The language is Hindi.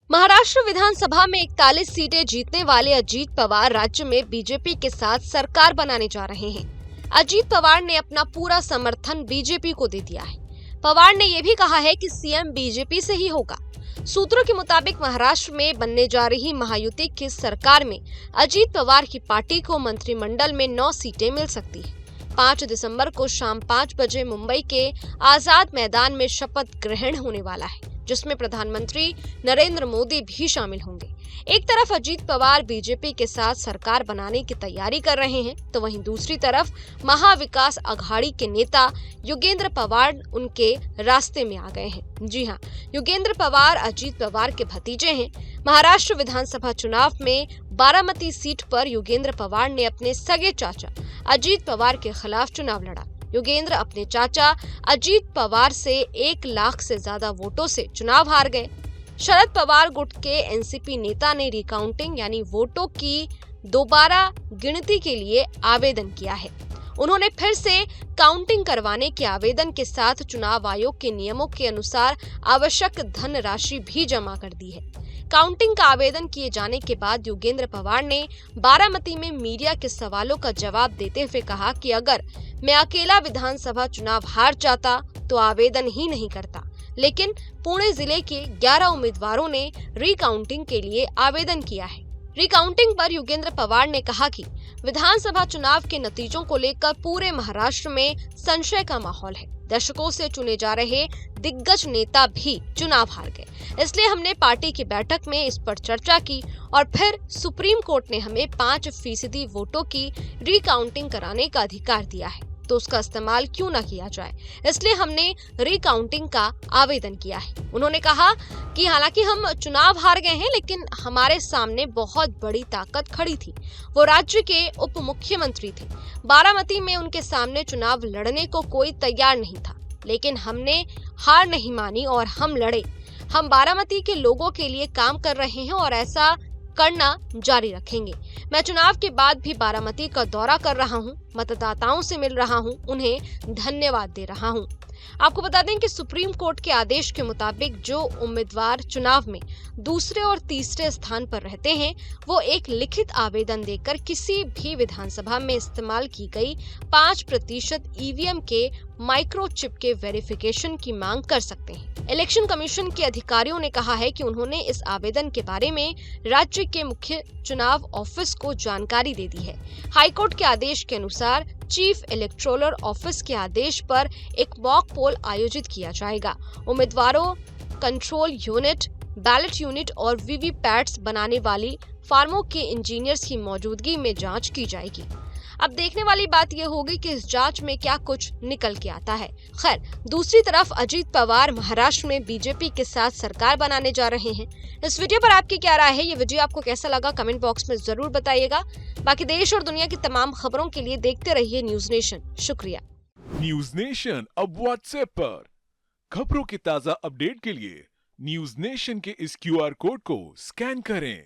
महाराष्ट्र विधानसभा में 41 सीटें जीतने वाले अजीत पवार राज्य में बीजेपी के साथ सरकार बनाने जा रहे हैं। अजीत पवार ने अपना पूरा समर्थन बीजेपी को दे दिया है। पवार ने यह भी कहा है कि सीएम बीजेपी से ही होगा। सूत्रों के मुताबिक महाराष्ट्र में बनने जा रही महायुति की सरकार में अजीत पवार की पार्टी को मंत्रिमंडल में 9 सीटें मिल सकती है। 5 दिसंबर को शाम 5 बजे मुंबई के आजाद मैदान में शपथ ग्रहण होने वाला है, जिसमें प्रधानमंत्री नरेंद्र मोदी भी शामिल होंगे। एक तरफ अजीत पवार बीजेपी के साथ सरकार बनाने की तैयारी कर रहे हैं, तो वहीं दूसरी तरफ महाविकास अघाड़ी के नेता योगेंद्र पवार उनके रास्ते में आ गए हैं। जी हां, योगेंद्र पवार अजीत पवार के भतीजे हैं। महाराष्ट्र विधानसभा चुनाव में बारामती सीट पर योगेंद्र पवार ने अपने सगे चाचा अजीत पवार के खिलाफ चुनाव लड़ा। योगेंद्र अपने चाचा अजीत पवार से 1 लाख से ज्यादा वोटों से चुनाव हार गए। शरद पवार गुट के एनसीपी नेता ने रिकाउंटिंग यानी वोटों की दोबारा गिनती के लिए आवेदन किया है। उन्होंने फिर से काउंटिंग करवाने के आवेदन के साथ चुनाव आयोग के नियमों के अनुसार आवश्यक धनराशि भी जमा कर दी है। काउंटिंग का आवेदन किए जाने के बाद योगेंद्र पवार ने बारामती में मीडिया के सवालों का जवाब देते हुए कहा कि अगर मैं अकेला विधानसभा चुनाव हार जाता तो आवेदन ही नहीं करता, लेकिन पुणे जिले के 11 उम्मीदवारों ने रिकाउंटिंग के लिए आवेदन किया है। रिकाउंटिंग पर योगेंद्र पवार ने कहा कि विधानसभा चुनाव के नतीजों को लेकर पूरे महाराष्ट्र में संशय का माहौल है। दशकों से चुने जा रहे दिग्गज नेता भी चुनाव हार गए, इसलिए हमने पार्टी की बैठक में इस पर चर्चा की और फिर सुप्रीम कोर्ट ने हमें 5% वोटों की रिकाउंटिंग कराने का अधिकार दिया है, तो उसका इस्तेमाल क्यों न किया जाए, इसलिए हमने रिकाउंटिंग का आवेदन किया है। उन्होंने कहा कि हालांकि हम चुनाव हार गए हैं, लेकिन हमारे सामने बहुत बड़ी ताकत खड़ी थी। वो राज्य के उप मुख्यमंत्री थे। बारामती में उनके सामने चुनाव लड़ने को कोई तैयार नहीं था, लेकिन हमने हार नहीं मानी और हम लड़े। हम बारामती के लोगों के लिए काम कर रहे हैं और ऐसा करना जारी रखेंगे। मैं चुनाव के बाद भी बारामती का दौरा कर रहा हूं, मतदाताओं से मिल रहा हूं, उन्हें धन्यवाद दे रहा हूं। आपको बता दें कि सुप्रीम कोर्ट के आदेश के मुताबिक जो उम्मीदवार चुनाव में दूसरे और तीसरे स्थान पर रहते हैं, वो एक लिखित आवेदन देकर किसी भी विधानसभा में इस्तेमाल की गई 5% ईवीएम के माइक्रोचिप के वेरिफिकेशन की मांग कर सकते हैं। इलेक्शन कमीशन के अधिकारियों ने कहा है कि उन्होंने इस आवेदन के बारे में राज्य के मुख्य चुनाव ऑफिस को जानकारी दे दी है। हाईकोर्ट के आदेश के अनुसार चीफ इलेक्टोरल ऑफिस के आदेश पर एक मॉक पोल आयोजित किया जाएगा। उम्मीदवारों, कंट्रोल यूनिट, बैलेट यूनिट और वीवीपैट्स बनाने वाली फार्मों के इंजीनियर्स की मौजूदगी में जांच की जाएगी। अब देखने वाली बात यह होगी कि इस जांच में क्या कुछ निकल के आता है। खैर, दूसरी तरफ अजीत पवार महाराष्ट्र में बीजेपी के साथ सरकार बनाने जा रहे हैं। इस वीडियो पर आपकी क्या राय है? ये वीडियो आपको कैसा लगा? कमेंट बॉक्स में जरूर बताइएगा। बाकी देश और दुनिया की तमाम खबरों के लिए देखते रहिए न्यूज नेशन। शुक्रिया। न्यूज नेशन अब व्हाट्सएप पर खबरों के ताजा अपडेट के लिए न्यूज नेशन के इस QR कोड को स्कैन करें।